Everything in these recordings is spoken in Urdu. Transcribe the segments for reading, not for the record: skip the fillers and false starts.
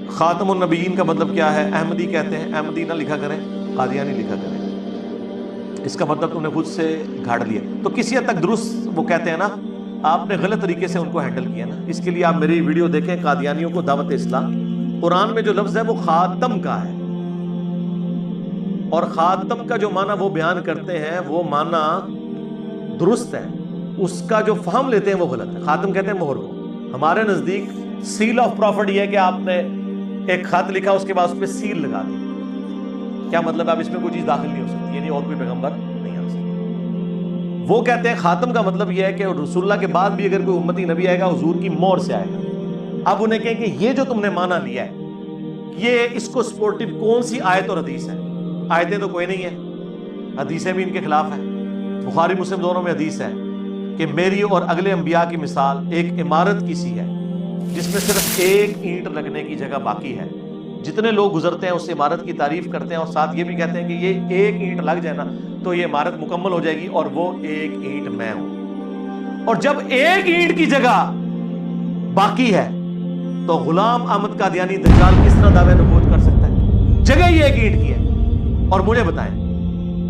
خاتم النبیین کا مطلب کیا ہے؟ احمدی کہتے ہیں، احمدی نہ لکھا کریں، قادیانی لکھا کریں، اس کا مطلب تم نے خود سے گھاڑ لیا. تو کسی حد تک درست وہ کہتے ہیں نا، آپ نے غلط طریقے سے ان کو ہینڈل کیا نا. اس کے لیے آپ میری ویڈیو دیکھیں، قادیانیوں کو دعوت اسلام. قرآن میں جو لفظ ہے وہ خاتم کا ہے، اور خاتم کا جو معنی وہ بیان کرتے ہیں وہ معنی درست ہے، اس کا جو فہم لیتے ہیں وہ غلط ہے. خاتم کہتے ہیں مہر کو. ہمارے نزدیک سیل آف پروفٹ یہ ہے کہ آپ نے ایک خط لکھا، اس کے بعد اس پہ سیل لگا دی. کیا مطلب؟ اب اس میں کوئی چیز داخل نہیں ہو سکتی، یعنی اور کوئی پیغمبر نہیں آ سکتا. وہ کہتے ہیں خاتم کا مطلب یہ ہے کہ رسول اللہ کے بعد بھی اگر کوئی امتی نبی آئے گا حضور کی مہر سے آئے گا. اب انہیں کہیں کہ یہ جو تم نے مانا لیا ہے، یہ اس کو سپورٹو کون سی آیت اور حدیث ہے؟ آیتیں تو کوئی نہیں ہے، حدیثیں بھی ان کے خلاف ہیں. بخاری مسلم دونوں میں حدیث ہے کہ میری اور اگلے انبیاء کی مثال ایک عمارت کی سی ہے جس میں صرف ایک اینٹ لگنے کی جگہ باقی ہے. جتنے لوگ گزرتے ہیں اس عمارت کی تعریف کرتے ہیں اور ساتھ یہ بھی کہتے ہیں کہ یہ ایک اینٹ لگ جائے نا تو یہ عمارت مکمل ہو جائے گی، اور وہ ایک اینٹ میں ہوں. اور جب ایک اینٹ کی جگہ باقی ہے تو غلام احمد قادیانی دجال کس طرح دعوے نبوت کر سکتا ہے؟ جگہ ہی ایک اینٹ کی ہے. اور مجھے بتائیں،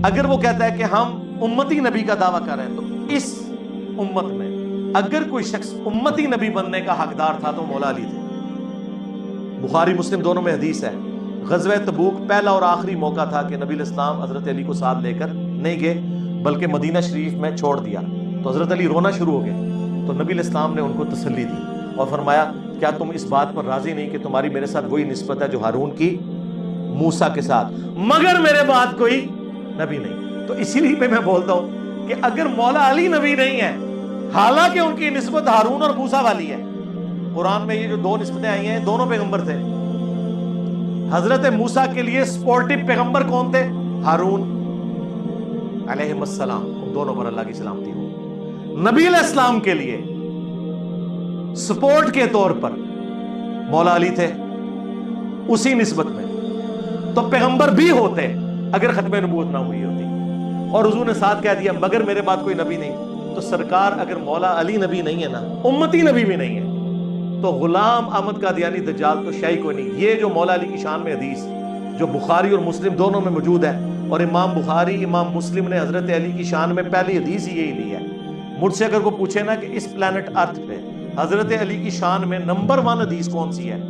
اگر وہ کہتا ہے کہ ہم امتی نبی کا دعویٰ کر رہے ہیں، تو اس امت میں اگر کوئی شخص امتی نبی بننے کا حقدار تھا تو مولا علی تھے. بخاری مسلم دونوں میں حدیث ہے، غزوہ تبوک پہلا اور آخری موقع تھا کہ نبی الاسلام حضرت علی کو ساتھ لے کر نہیں گئے بلکہ مدینہ شریف میں چھوڑ دیا. تو حضرت علی رونا شروع ہو گئے، تو نبی الاسلام نے ان کو تسلی دی اور فرمایا کیا تم اس بات پر راضی نہیں کہ تمہاری میرے ساتھ وہی نسبت ہے جو ہارون کی موسیٰ کے ساتھ، مگر میرے بعد کوئی نبی نہیں. تو اسی لیے پہ میں بولتا ہوں کہ اگر مولا علی نبی نہیں ہے، حالانکہ ان کی نسبت ہارون اور موسیٰ والی ہے، قرآن میں یہ جو دو نسبتیں آئی ہیں دونوں پیغمبر تھے. حضرت موسیٰ کے لیے سپورٹو پیغمبر کون تھے؟ ہارون علیہ السلام، ان دونوں پر اللہ کی سلامتی ہو. نبی علیہ السلام کے لیے سپورٹ کے طور پر مولا علی تھے اسی نسبت میں. تو پیغمبر بھی ہوتے اگر ختم نبوت نہ ہوئی ہوتی. اور حضور نے ساتھ کہہ دیا مگر میرے بعد کوئی نبی نہیں. تو سرکار اگر مولا علی نبی نہیں ہے نا، امتی نبی بھی نہیں ہے، تو غلام احمد قادیانی دجال تو شیعی کوئی نہیں. یہ جو مولا علی کی شان میں حدیث جو بخاری اور مسلم دونوں میں موجود ہے، اور امام بخاری امام مسلم نے حضرت علی کی شان میں پہلی حدیث ہی یہی لی ہے. مجھ سے اگر کوئی پوچھے نا کہ اس پلانٹ ارتھ پہ حضرت علی کی شان میں نمبر 1 حدیث کون سی ہے،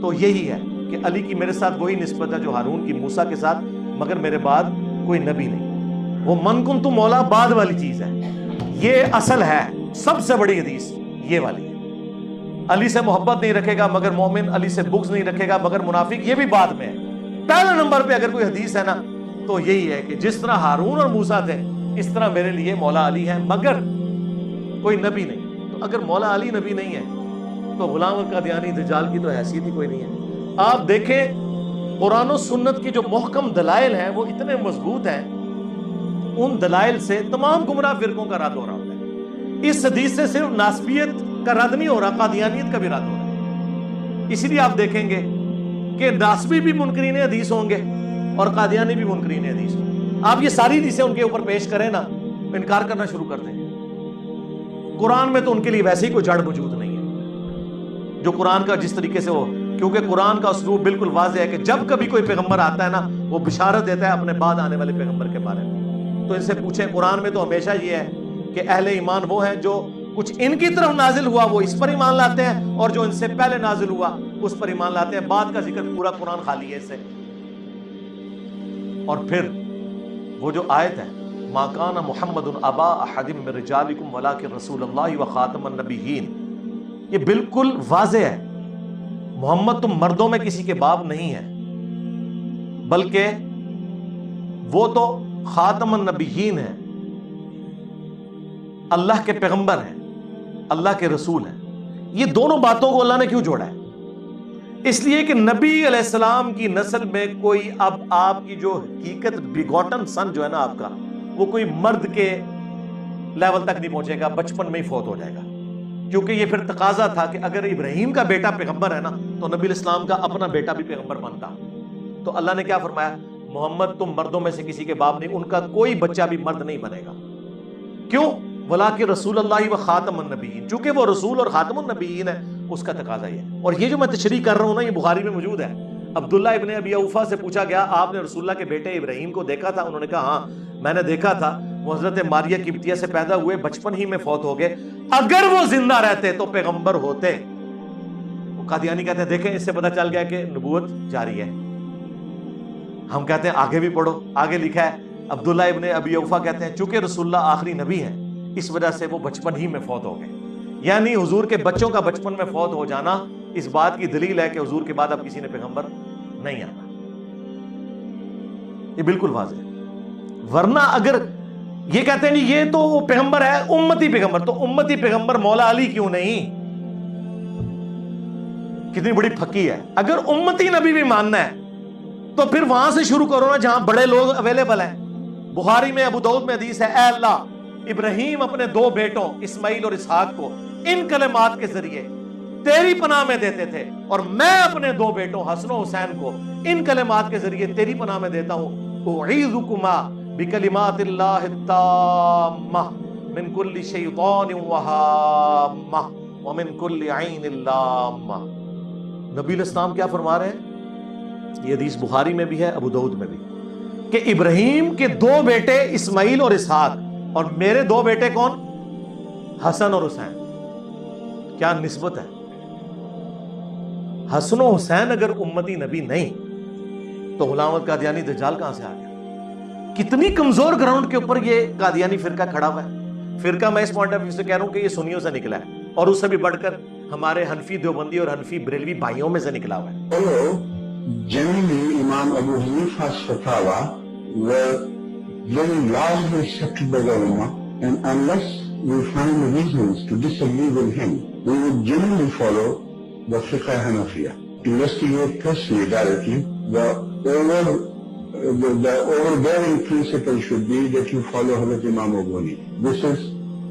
تو یہی ہے کہ علی کی میرے ساتھ وہی نسبت ہے جو ہارون کی موسیٰ کے ساتھ، مگر میرے بعد کوئی نبی نہیں. وہ من کنت مولا بعد والی چیز ہے، یہ اصل ہے. سب سے بڑی حدیث یہ والی ہے. علی سے محبت نہیں رکھے گا مگر مومن، علی سے بغض نہیں رکھے گا مگر منافق، یہ بھی بعد میں ہے. پہلے نمبر پہ اگر کوئی حدیث ہے نا تو یہی ہے کہ جس طرح ہارون اور موسیٰ تھے اس طرح میرے لیے مولا علی ہے مگر کوئی نبی نہیں. تو اگر مولا علی نبی نہیں ہے تو غلام القادیانی دجال کی تو حیثیت ہی کوئی نہیں ہے. آپ دیکھیں قرآن و سنت کی جو محکم دلائل ہیں وہ اتنے مضبوط ہیں، ان دلائل سے تمام گمراہ فرقوں کا رد ہو رہا ہوتا ہے. اس حدیث سے صرف ناسبیت کا رد نہیں ہو رہا، قادیانیت کا بھی رد ہو رہا ہے. اسی لیے آپ دیکھیں گے کہ ناسبی بھی منکرین حدیث ہوں گے اور قادیانی بھی منکرین حدیث ہوں گے. آپ یہ ساری حدیثیں ان کے اوپر پیش کریں نا، انکار کرنا شروع کر دیں. قرآن میں تو ان کے لیے ویسے ہی کوئی جڑ موجود نہیں ہے جو قرآن کا جس طریقے سے ہو، کیونکہ قرآن کا اسلوب بالکل واضح ہے کہ جب کبھی کوئی پیغمبر آتا ہے نا وہ بشارت دیتا ہے اپنے بعد آنے والے پیغمبر کے بارے میں. تو ان سے پوچھیں، قرآن میں تو ہمیشہ یہ ہے کہ اہل ایمان وہ ہیں جو کچھ ان کی طرف نازل ہوا وہ اس پر ایمان لاتے ہیں، اور جو ان سے پہلے نازل ہوا اس پر ایمان لاتے ہیں. بعد کا ذکر پورا قرآن خالی ہے اس سے. اور پھر وہ جو آیت ہے ما کان محمد ابا احد من رجالکم ولکن رسول اللہ وخاتم النبیین، یہ بالکل واضح ہے. محمد تم مردوں میں کسی کے باپ نہیں ہے بلکہ وہ تو خاتم النبیین ہے، اللہ کے پیغمبر ہیں، اللہ کے رسول ہیں. یہ دونوں باتوں کو اللہ نے کیوں جوڑا ہے؟ اس لیے کہ نبی علیہ السلام کی نسل میں کوئی اب آپ کی جو حقیقت بیگوٹن سن جو ہے نا آپ کا، وہ کوئی مرد کے لیول تک نہیں پہنچے گا، بچپن میں ہی فوت ہو جائے گا. کیونکہ یہ پھر تقاضا تھا کہ اگر ابراہیم کا بیٹا پیغمبر ہے نا تو نبی الاسلام کا اپنا بیٹا بھی پیغمبر بنتا. تو اللہ نے کیا فرمایا؟ محمد تم مردوں میں سے کسی کے باپ نہیں، ان کا کوئی بچہ بھی مرد نہیں بنے گا. کیوں؟ وَلَٰكِن رسول اللہ و خاتم النبیین، چونکہ وہ رسول اور خاتم النبیین ہے. اس کا تقاضا یہ ہے. اور یہ جو میں تشریح کر رہا ہوں نا یہ بخاری میں موجود ہے. عبداللہ ابن ابی اوفا سے پوچھا گیا آپ نے رسول اللہ کے بیٹے ابراہیم کو دیکھا تھا؟ انہوں نے کہا ہاں میں نے دیکھا تھا, وہ حضرت ماریہ قبطیہ سے پیدا ہوئے, بچپن ہی میں فوت ہو گئے, اگر وہ زندہ رہتے تو پیغمبر ہوتے. وہ قادیانی کہتے ہیں دیکھیں اس سے پتہ چل گیا کہ نبوت جاری ہے. ہم کہتے ہیں آگے بھی پڑھو, آگے لکھا ہے عبداللہ ابن ابی اوفا کہتے ہیں چونکہ رسول اللہ آخری نبی ہیں اس وجہ سے وہ بچپن ہی میں فوت ہو گئے. یعنی حضور کے بچوں کا بچپن میں فوت ہو جانا اس بات کی دلیل ہے کہ حضور کے بعد اب کسی نے پیغمبر نہیں آنا. یہ بالکل واضح ہے. ورنہ اگر یہ کہتے ہیں یہ تو وہ پیغمبر ہے امتی پیغمبر, تو امتی پیغمبر مولا علی کیوں نہیں؟ کتنی بڑی پھکی ہے. اگر امتی نبی بھی ماننا ہے تو پھر وہاں سے شروع کرو نا جہاں بڑے لوگ اویلیبل ہیں. بخاری میں ابو داؤد میں حدیث ہے اے اللہ ابراہیم اپنے دو بیٹوں اسماعیل اور اسحاق کو ان کلمات کے ذریعے تیری پناہ میں دیتے تھے, اور میں اپنے دو بیٹوں حسن و حسین کو ان کلمات کے ذریعے تیری پناہ میں دیتا ہوں اعیذکما بکلمات اللہ التامہ من کل شیطان وہامہ ومن کل عین لامہ. نبی الاسلام کیا فرما رہے ہیں؟ یہ حدیث بخاری میں بھی ہے ابو داؤد میں بھی, کہ ابراہیم کے دو بیٹے اسماعیل اور اسحاق, اور میرے دو بیٹے کون؟ حسن اور حسین. کیا نسبت ہے. حسن و حسین اگر امتی نبی نہیں تو غلام احمد قادیانی دجال کہاں سے آ گیا؟ کتنی کمزور گراؤنڈ کے اوپر یہ قادیانی فرقہ کھڑا ہوا ہے. فرقہ میں اس پوائنٹ آف ویو سے کہہ رہا ہوں کہ یہ سنیوں سے نکلا ہے, اور اس سے بھی بڑھ کر ہمارے حنفی دیوبندی اور حنفی بریلوی بھائیوں میں سے نکلا ہوا ہے. Generally, Imam Abu Hanifa's fatwa were very largely accepted by the ulama, and unless we find reasons to disagree with him, we would generally follow the fiqh Hanafiya. Investigate personally, directly. The overbearing principle should be that you follow Hazrat Imam Abu Hanifa. This is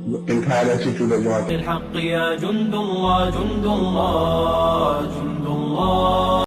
the entire attitude of Jamaat.